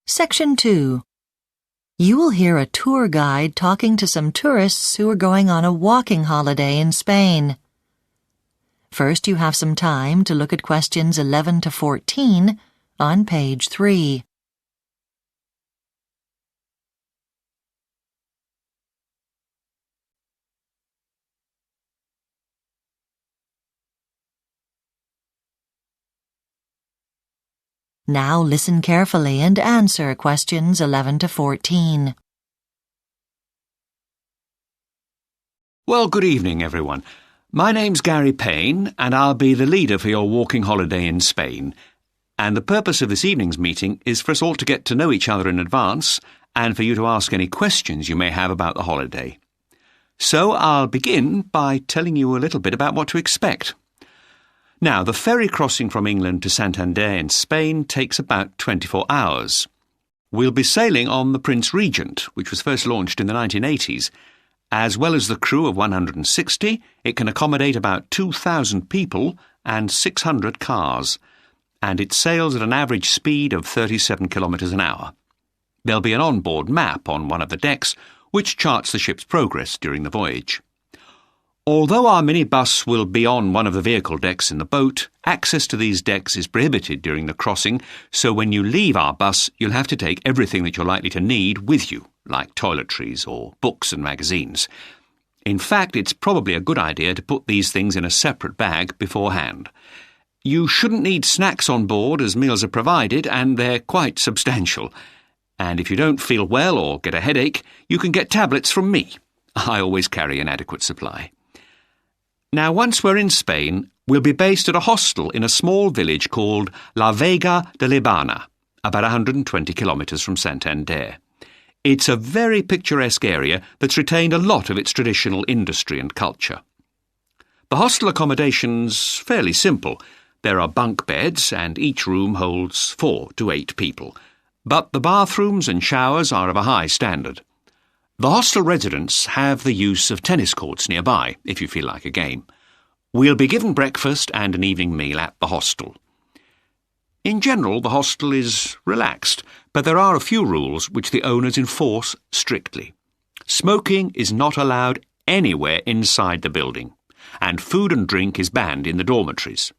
Section 2. You will hear a tour guide talking to some tourists who are going on a walking holiday in Spain. First, you have some time to look at questions 11 to 14 on page 3. Now listen carefully and answer questions 11 to 14. Well, good evening, everyone. My name's Gary Payne, and I'll be the leader for your walking holiday in Spain. And the purpose of this evening's meeting is for us all to get to know each other in advance and for you to ask any questions you may have about the holiday. So I'll begin by telling you a little bit about what to expect. Now, the ferry crossing from England to Santander in Spain takes about 24 hours. We'll be sailing on the Prince Regent, which was first launched in the 1980s. As well as the crew of 160, it can accommodate about 2,000 people and 600 cars, and it sails at an average speed of 37 kilometres an hour. There'll be an onboard map on one of the decks, which charts the ship's progress during the voyage. Although our minibus will be on one of the vehicle decks in the boat, access to these decks is prohibited during the crossing, so when you leave our bus, you'll have to take everything that you're likely to need with you, like toiletries or books and magazines. In fact, it's probably a good idea to put these things in a separate bag beforehand. You shouldn't need snacks on board as meals are provided, and they're quite substantial. And if you don't feel well or get a headache, you can get tablets from me. I always carry an adequate supply. Now, once we're in Spain, we'll be based at a hostel in a small village called La Vega de Libana, about 120 kilometres from Santander. It's a very picturesque area that's retained a lot of its traditional industry and culture. The hostel accommodation's fairly simple. There are bunk beds, and each room holds 4 to 8 people. But the bathrooms and showers are of a high standard. The hostel residents have the use of tennis courts nearby, if you feel like a game. We'll be given breakfast and an evening meal at the hostel. In general, the hostel is relaxed, but there are a few rules which the owners enforce strictly. Smoking is not allowed anywhere inside the building, and food and drink is banned in the dormitories.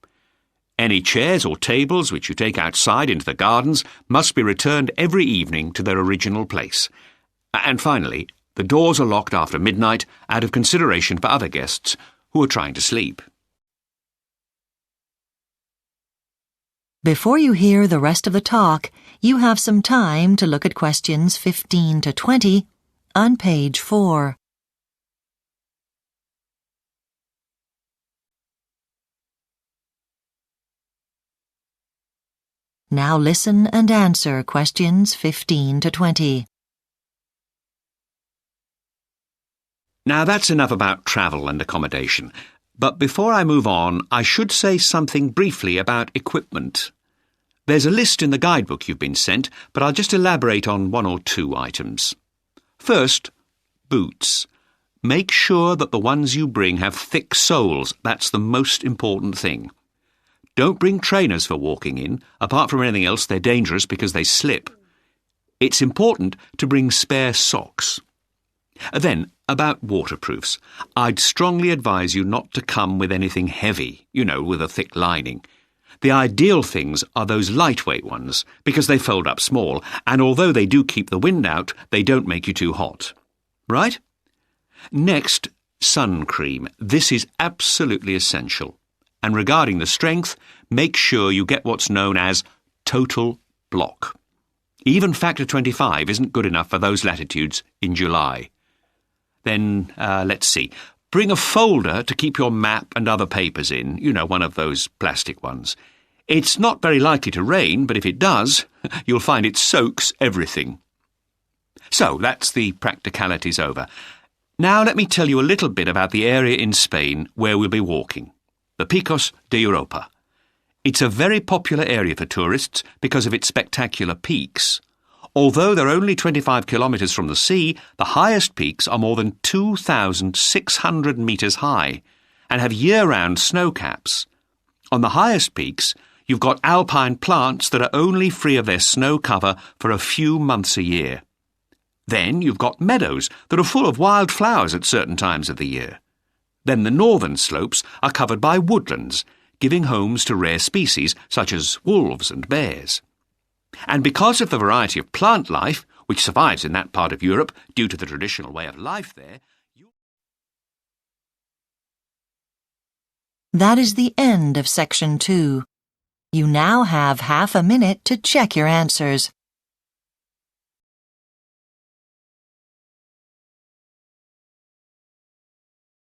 Any chairs or tables which you take outside into the gardens must be returned every evening to their original place. And finally, the doors are locked after midnight out of consideration for other guests who are trying to sleep. Before you hear the rest of the talk, you have some time to look at questions 15 to 20 on page 4. Now listen and answer questions 15 to 20. Now that's enough about travel and accommodation, but before I move on, I should say something briefly about equipment. There's a list in the guidebook you've been sent, but I'll just elaborate on 1 or 2 items. First, boots. Make sure that the ones you bring have thick soles. That's the most important thing. Don't bring trainers for walking in. Apart from anything else, they're dangerous because they slip. It's important to bring spare socks. Then, about waterproofs. I'd strongly advise you not to come with anything heavy, with a thick lining. The ideal things are those lightweight ones, because they fold up small, and although they do keep the wind out, they don't make you too hot. Right? Next, sun cream. This is absolutely essential. And regarding the strength, make sure you get what's known as total block. Even factor 25 isn't good enough for those latitudes in July. Then, let's see. Bring a folder to keep your map and other papers in, one of those plastic ones. It's not very likely to rain, but if it does, you'll find it soaks everything. So, that's the practicalities over. Now let me tell you a little bit about the area in Spain where we'll be walking, the Picos de Europa. It's a very popular area for tourists because of its spectacular peaks. Although they're only 25 kilometres from the sea, the highest peaks are more than 2,600 metres high and have year-round snow caps. On the highest peaks, You've got alpine plants that are only free of their snow cover for a few months a year. Then you've got meadows that are full of wild flowers at certain times of the year. Then the northern slopes are covered by woodlands, giving homes to rare species such as wolves and bears. And because of the variety of plant life, which survives in that part of Europe due to the traditional way of life there, That is the end of Section 2. You now have half a minute to check your answers.